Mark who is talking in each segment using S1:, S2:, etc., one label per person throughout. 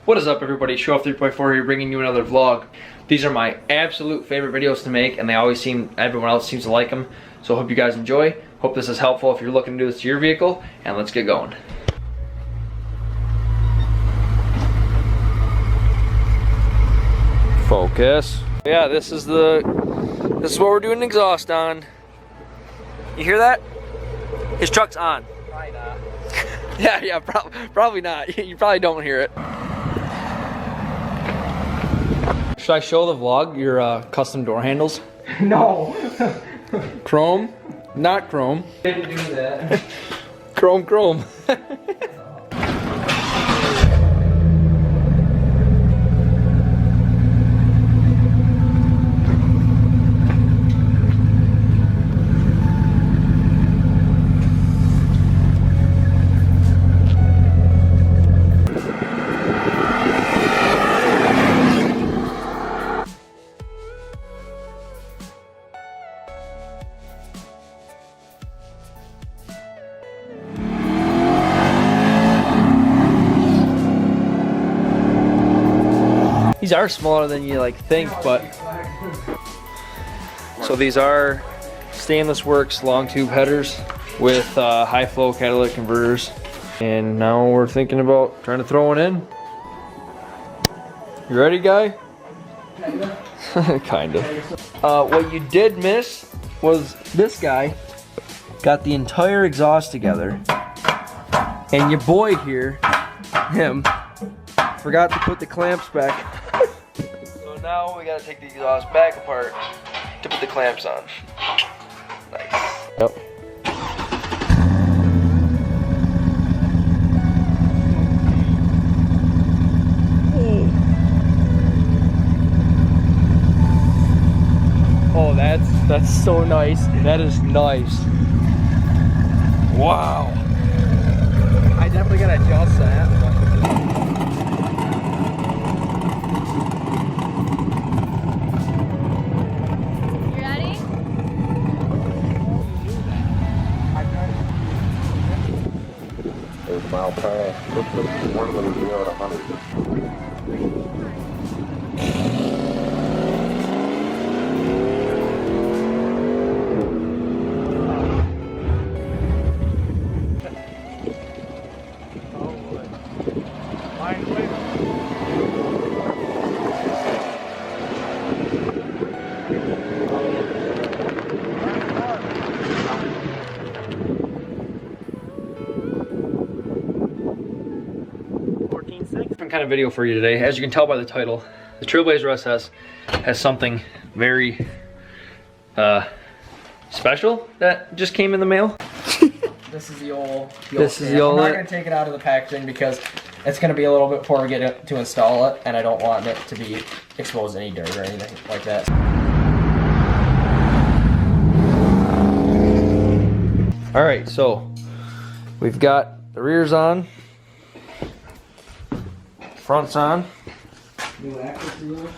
S1: What is up, everybody? Show Off 3.4 here, bringing you another vlog. These are my absolute favorite videos to make, and everyone else seems to like them. So I hope you guys enjoy. Hope this is helpful if you're looking to do this to your vehicle, and let's get going. Focus. Yeah, this is what we're doing exhaust on. You hear that? His truck's on.
S2: Probably not.
S1: Yeah, probably not. You probably don't hear it. Should I show the vlog your custom door handles?
S2: No.
S1: Chrome, not chrome.
S2: Didn't do that.
S1: Chrome. These are smaller than you think, but so these are stainless works long tube headers with high flow catalytic converters, and now we're thinking about trying to throw one in. You ready, guy? Kinda. What you did miss was this guy got the entire exhaust together, and your boy here, him, forgot to put the clamps back. So now we gotta take the exhaust back apart to put the clamps on. Nice. Yep. Oh, that's so nice. That is nice. Wow.
S2: I definitely gotta adjust that.
S3: Mile per hour. One of them is 0 to 100.
S1: Different kind of video for you today. As you can tell by the title, the Trailblazer SS has something very special that just came in the mail.
S2: This is the old.
S1: I'm not
S2: gonna take it out of the packaging because it's gonna be a little bit before we get it to install it, and I don't want it to be exposed to any dirt or anything like that.
S1: All right, so we've got the rears on. Front's on.
S2: New axle seal.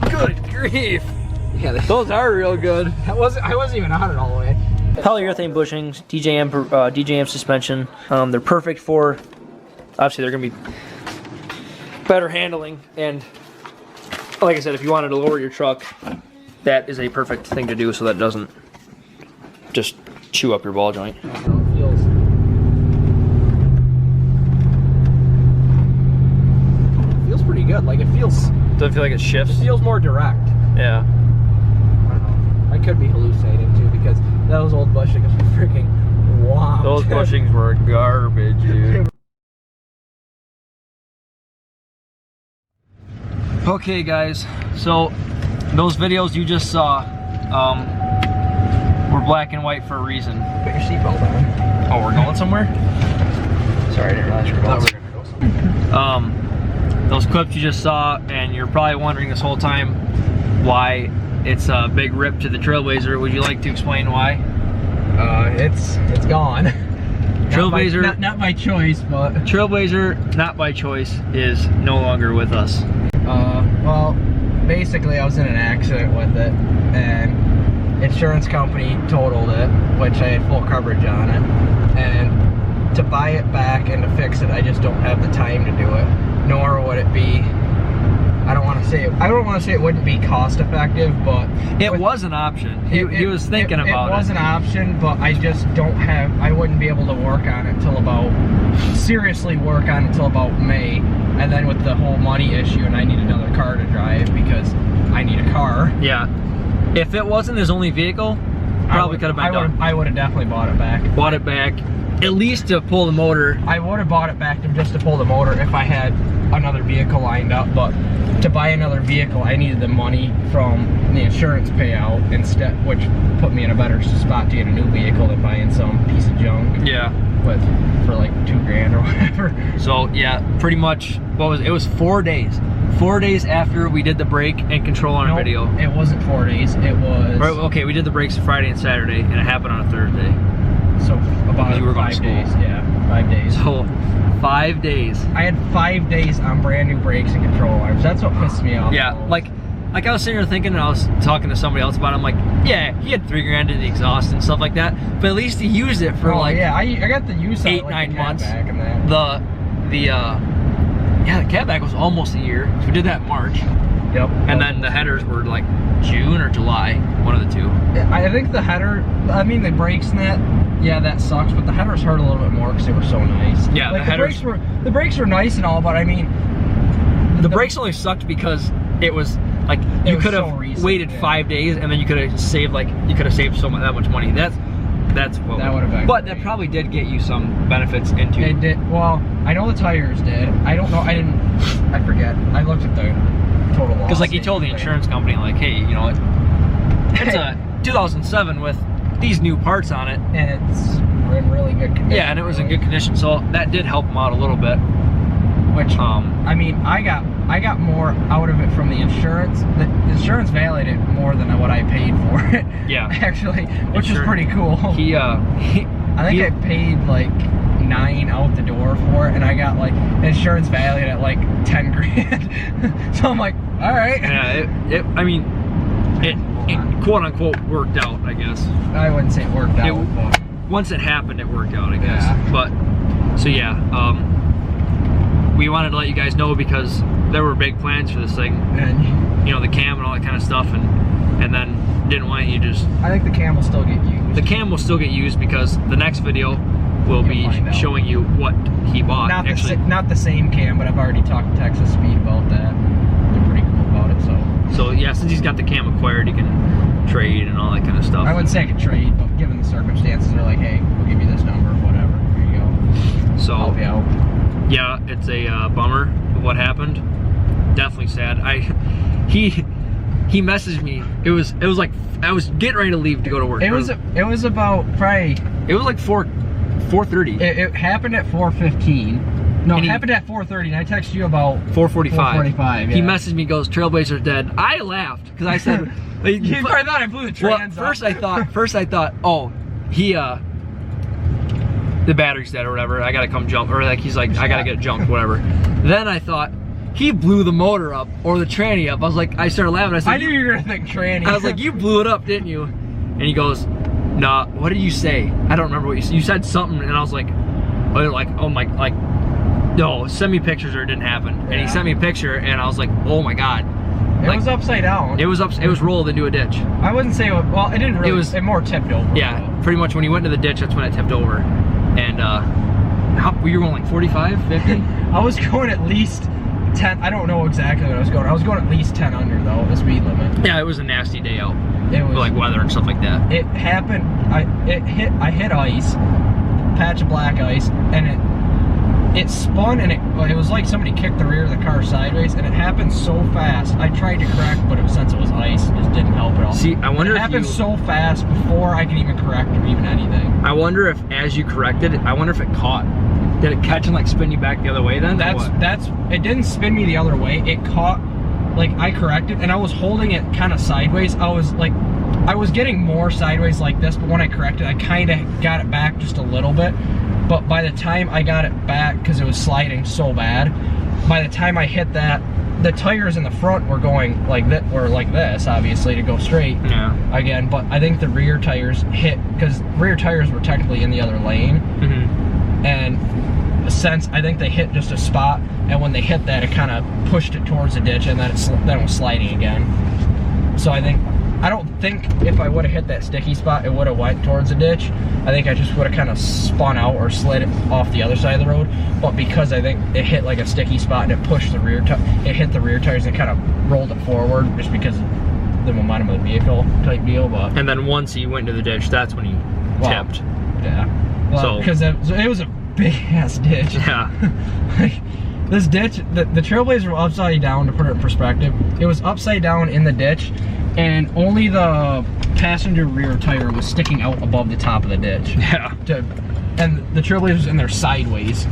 S1: Good grief!
S2: Yeah,
S1: Those are real good.
S2: I wasn't even on it all the way.
S1: Polyurethane bushings, DJM suspension. They're perfect for, obviously they're gonna be better handling, and like I said, if you wanted to lower your truck, that is a perfect thing to do so that doesn't just chew up your ball joint.
S2: Feels pretty good. Like it feels.
S1: Doesn't feel like it shifts?
S2: It feels more direct.
S1: Yeah.
S2: I don't know. I could be hallucinating too because those old bushings are freaking wow.
S1: Those bushings were garbage, dude. Okay, guys, so those videos you just saw were black and white for a reason.
S2: Put your seatbelt on.
S1: Oh, we're going somewhere?
S2: Sorry, I didn't realize you were going somewhere.
S1: Those clips you just saw, and you're probably wondering this whole time why it's a big rip to the Trailblazer. Would you like to explain why?
S2: It's gone.
S1: Trailblazer,
S2: not by choice, but
S1: Trailblazer, not by choice, is no longer with us.
S2: well, basically I was in an accident with it, and insurance company totaled it, which I had full coverage on it, and to buy it back and to fix it, I just don't have the time to do it, nor would it be. I don't want to say it wouldn't be cost effective, but
S1: It was an option. He was thinking about it.
S2: It was an option, but I just don't have. I wouldn't be able to work on it till about May, and then with the whole money issue, and I need another car to drive because I need a car.
S1: Yeah. If it wasn't his only vehicle, probably could have been done.
S2: I would have definitely bought it back.
S1: Bought it back, at least to pull the motor.
S2: I would have bought it back just to pull the motor if I had another vehicle lined up, but to buy another vehicle, I needed the money from the insurance payout instead, which put me in a better spot to get a new vehicle than buying some piece of junk.
S1: Yeah.
S2: For like $2,000 or whatever.
S1: So yeah, pretty much. It was 4 days. 4 days after we did the brake and control on our video.
S2: It wasn't 4 days. It was.
S1: Right, okay, we did the brakes Friday and Saturday, and it happened on a Thursday.
S2: So about
S1: You were going to
S2: 5
S1: school.
S2: days. Yeah, 5 days.
S1: So 5 days.
S2: I had 5 days on brand new brakes and control arms. That's what pissed me off.
S1: Yeah, like I was sitting here thinking, and I was talking to somebody else about it. I'm like, yeah, he had $3,000 in the exhaust and stuff like that, but at least he used it for
S2: yeah, I got the use of
S1: 8-9 months.
S2: Back and that.
S1: The catback was almost a year. So we did that in March.
S2: Yep.
S1: And then the headers were like June or July, one of the two.
S2: I think the header, I mean the brakes and that, yeah, that sucks, but the headers hurt a little bit more because they were so nice.
S1: Yeah,
S2: like
S1: the
S2: brakes were nice and all, but I mean,
S1: the brakes only sucked because it was like you could have waited 5 days and then you could have saved that much money. That's what
S2: that would have been.
S1: But that probably did get you some benefits into.
S2: It did. Well, I know the tires did. I don't know. I forget. I looked at the total loss.
S1: Because like you told the insurance company, like, hey, you know, it's a 2007 with these new parts on it,
S2: and it's in really good condition.
S1: Yeah, and it was in good condition, so that did help them out a little bit.
S2: Which I mean, I got more out of it from the insurance. The insurance valued it more than what I paid for it.
S1: Yeah,
S2: actually, which is pretty cool.
S1: I think
S2: I paid like $9 out the door for it, and I got like insurance valued at like $10,000. So I'm like, all right.
S1: Yeah, it quote unquote worked out, I guess.
S2: I wouldn't say it worked out. But
S1: once it happened, it worked out, I guess.
S2: Yeah.
S1: But so yeah, we wanted to let you guys know because there were big plans for this thing,
S2: and
S1: you know, the cam and all that kind of stuff, and then didn't want you just.
S2: I think the cam will still get used.
S1: The cam will still get used because the next video will be showing you what he bought.
S2: Not the same cam, but I've already talked to Texas Speed about that. They're pretty cool about it.
S1: So yeah, since he's got the cam acquired, he can trade and all that kind of stuff.
S2: I wouldn't say I could trade, but given the circumstances, they're like, hey, we'll give you this number, whatever. Here you go.
S1: So
S2: I'll be out.
S1: Yeah, it's a bummer of what happened. Definitely sad. He messaged me. It was like I was getting ready to leave to go to work.
S2: It was about probably.
S1: It was like 4:30.
S2: It happened at 4:15. No, it happened at 4:30, and I texted you about
S1: 4:45.
S2: 4:45. Yeah.
S1: He messaged me, goes, "Trailblazer's dead." I laughed because I said,
S2: "You probably thought I blew the trans."
S1: Well, first I thought, oh, he the battery's dead or whatever. I gotta come jump, or like he's like, I gotta get jumped, whatever. Then I thought he blew the motor up or the tranny up. I started laughing. I said,
S2: I knew you were gonna think tranny.
S1: I was like, you blew it up, didn't you? And he goes, nah. What did you say? I don't remember what you said. You said something, and I was like, oh my, like, no, send me pictures or it didn't happen. Yeah. And he sent me a picture, and I was like, oh my god.
S2: It was upside down.
S1: It was rolled into a ditch.
S2: I wouldn't say well, it didn't really. It more tipped over.
S1: Yeah, pretty much when he went into the ditch, that's when it tipped over. And were you going like 45, 50?
S2: I was going at least 10. I don't know exactly what I was going. I was going at least 10 under though, the speed limit.
S1: Yeah, it was a nasty day out.
S2: It was
S1: like weather and stuff like that.
S2: It happened. I hit ice, patch of black ice, and it spun, and it was like somebody kicked the rear of the car sideways, and it happened so fast. I tried to correct, but since it was ice, it just didn't help at all.
S1: See, I wonder if it
S2: happened so fast before I could even correct or even anything.
S1: I wonder if, as you corrected it, I wonder if it caught. Did it catch and like spin you back the other way then?
S2: It didn't spin me the other way. It caught, like I corrected, and I was holding it kind of sideways. I was like I was getting more sideways like this, but when I corrected, I kind of got it back just a little bit. But by the time I got it back, because it was sliding so bad, by the time I hit that, the tires in the front were going like that, or like this, obviously, to go straight.
S1: Yeah.
S2: Again, but I think the rear tires hit, because rear tires were technically in the other lane. And since I think they hit just a spot, and when they hit that, it kind of pushed it towards the ditch, and then it was sliding again. So I don't think if I would have hit that sticky spot, it would have went towards the ditch. I think I just would have kind of spun out or slid it off the other side of the road. But because I think it hit like a sticky spot and it pushed the rear, it hit the rear tires and it kind of rolled it forward just because of the momentum of the vehicle type deal. But
S1: and then once he went into the ditch, that's when he tipped.
S2: Yeah. Well, because it was a big ass ditch.
S1: Yeah.
S2: Like, this ditch, the Trailblazer was upside down, to put it in perspective. It was upside down in the ditch, and only the passenger rear tire was sticking out above the top of the ditch.
S1: Yeah.
S2: And the Trailblazer was in there sideways,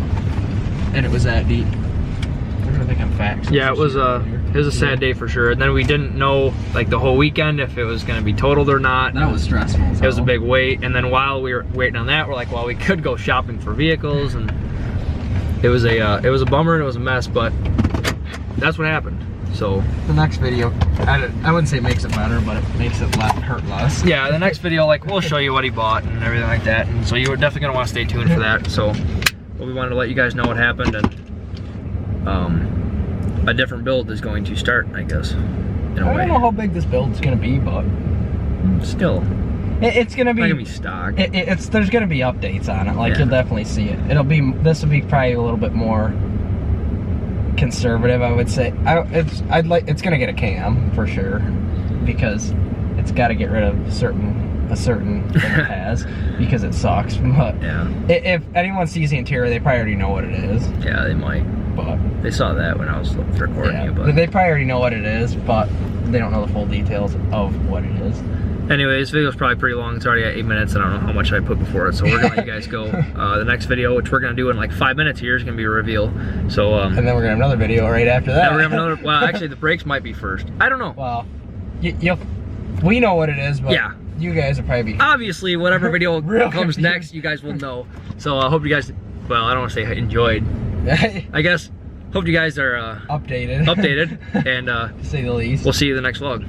S2: and it was that deep. I think I'm faxing.
S1: Yeah, it was a sad day for sure. And then we didn't know like the whole weekend if it was going to be totaled or not.
S2: That was stressful.
S1: It was a big wait. And then while we were waiting on that, we're like, well, we could go shopping for vehicles, and it was a bummer and it was a mess, but that's what happened. So
S2: the next video, I wouldn't say it makes it better, but it makes it hurt less.
S1: Yeah, the next video, like, we'll show you what he bought and everything like that, and so you're definitely gonna want to stay tuned for that. So we wanted to let you guys know what happened, and a different build is going to start, I guess, in a way.
S2: I don't know how big this build's gonna be, but
S1: still,
S2: it's gonna be.
S1: It's not gonna be stock.
S2: There's gonna be updates on it. Like,
S1: yeah.
S2: You'll definitely see it. This will be probably a little bit more conservative, I would say. It's gonna get a cam for sure, because it's got to get rid of a certain thing it has, because it sucks. But
S1: yeah,
S2: if anyone sees the interior, they probably already know what it is.
S1: Yeah, they might.
S2: But
S1: they saw that when I was recording
S2: yeah,
S1: you. But
S2: they probably already know what it is, but they don't know the full details of what it is.
S1: Anyway, this video is probably pretty long. It's already at 8 minutes. I don't know how much I put before it, so we're gonna let you guys go. The next video, which we're gonna do in like 5 minutes here, is gonna be a reveal. So
S2: and then we're gonna have another video right after that.
S1: Then we're gonna have another. Well, actually, the brakes might be first. I don't know.
S2: Well, we know what it is, but
S1: yeah,
S2: you guys will probably be.
S1: Obviously, whatever video comes
S2: confused.
S1: next, you guys will know. So I hope you guys. Well, I don't want to say enjoyed. I guess. Hope you guys are
S2: updated,
S1: and
S2: to say the least.
S1: We'll see you in the next vlog.